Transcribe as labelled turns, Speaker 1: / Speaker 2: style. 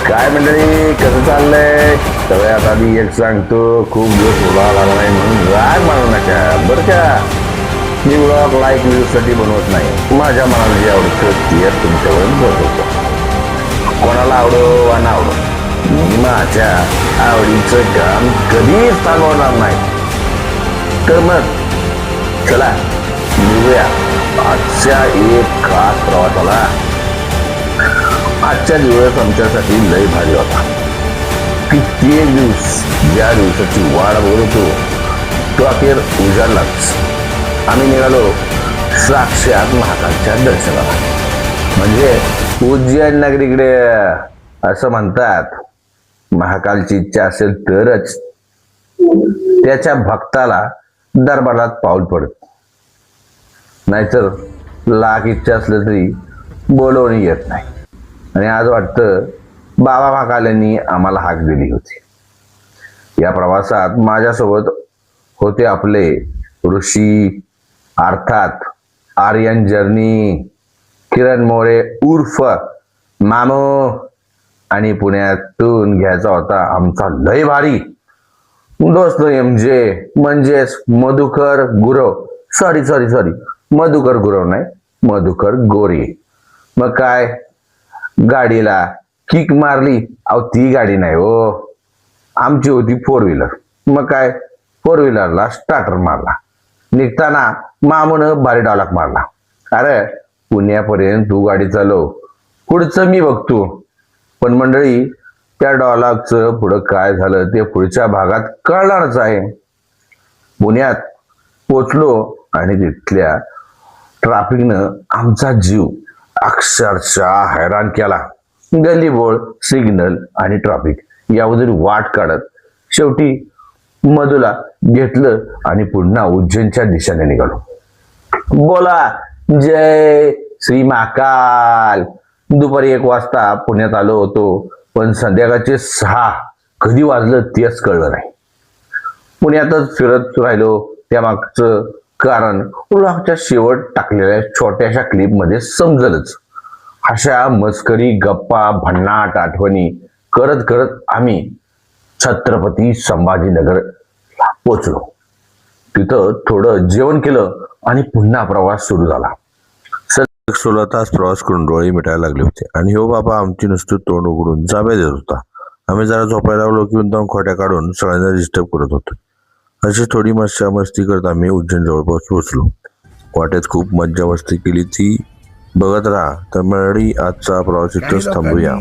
Speaker 1: काय मंडळी, कसं चाललंय? सगळ्यात आधी एक सांगतो, खूप दिवस बोलावा लागला नाही म्हणून राग मानू नका बरं का. मी ब्लॉग लाईक व्ह्यूसाठी बनवत नाही, माझ्या मनाला जे आवडतं ते तुमच्यापर्यंत पोहोचवतो. कोणाला आवडो वा ना आवडो, मी माझ्या आवडीचं काम कधीच थांबवणार नाही. तर मग चला निघूया आजच्या एक खास प्रवासाला. आजचा दिवस आमच्यासाठी लय भारी होता. कित्येक दिवस ज्या दिवसाची वाट बघत होतो तो अखेर उजाडलाच. आम्ही निघालो साक्षात महाकालच्या दर्शनाला. म्हणजे उज्जैन नगरीकडे असं म्हणतात, महाकालची इच्छा असेल तरच त्याच्या भक्ताला दरबारात पाऊल पडत, नाहीतर लाख इच्छा असलं तरी बोलवणी येत नाही. आणि आज वाटतं बाबा महाकालांनी आम्हाला हाक दिली होती. या प्रवासात माझ्यासोबत होते आपले ऋषी, अर्थात आर्यन जर्नी, किरण मोरे उर्फ मामो, आणि पुण्यातून घ्यायचा होता आमचा लय भारी दोस्त MJ, म्हणजेच मधुकर गुरव. सॉरी मधुकर गुरव नाही, मधुकर गोरे. मग काय, गाडीला किक मारली. अहो ती गाडी नाही हो, आमची होती 4 व्हीलर. मग काय, 4 व्हीलरला स्टार्टर मारला. निघताना मामूनं भारी डावलाक मारला, अरे पुण्यापर्यंत तू गाडी चालव, पुढचं मी बघतो. पण मंडळी, त्या डॉलागचं पुढं काय झालं ते पुढच्या भागात कळणारच आहे. पुण्यात पोचलो आणि तिथल्या ट्रॅफिकनं आमचा जीव अक्षरशः हैराण केला. गल्लीबोळ, सिग्नल आणि ट्रॅफिक यावर वाट काढत शेवटी मधुला घेतलं आणि पुन्हा उज्जैनच्या दिशेने निघालो. बोला जय श्री महाकाल. दुपारी 1 वाजता पुण्यात आलो होतो, पण संध्याकाळचे 6 कधी वाजलं तेच कळलं नाही. पुण्यातच फिरत राहिलो. त्यामागचं कारण ब्लॉगच्या शेवट टाकलेल्या छोट्याशा क्लिप मध्ये समजलंच. अशा मस्करी, गप्पा, भन्नाट आठवणी करत करत आम्ही छत्रपती संभाजीनगर पोचलो. तिथं थोडं जेवण केलं आणि पुन्हा प्रवास सुरू झाला. 16 तास प्रवास करून डोळे मिटायला लागले होते आणि हो बाबा आमची नुसतं तोंड उघडून जाब्या देत होता. आम्ही जरा झोपायला लागलो की दोन खोट्या काढून सगळ्यांना डिस्टर्ब करत होतो. अशी थोडी मस्ती करत आम्ही उज्जैन जवळपास पोहोचलो. वाटेत खूप मज्जा मस्ती केली ती बघत राहा. तर मंडळी, आजचा प्रवास इथंच थांबूया.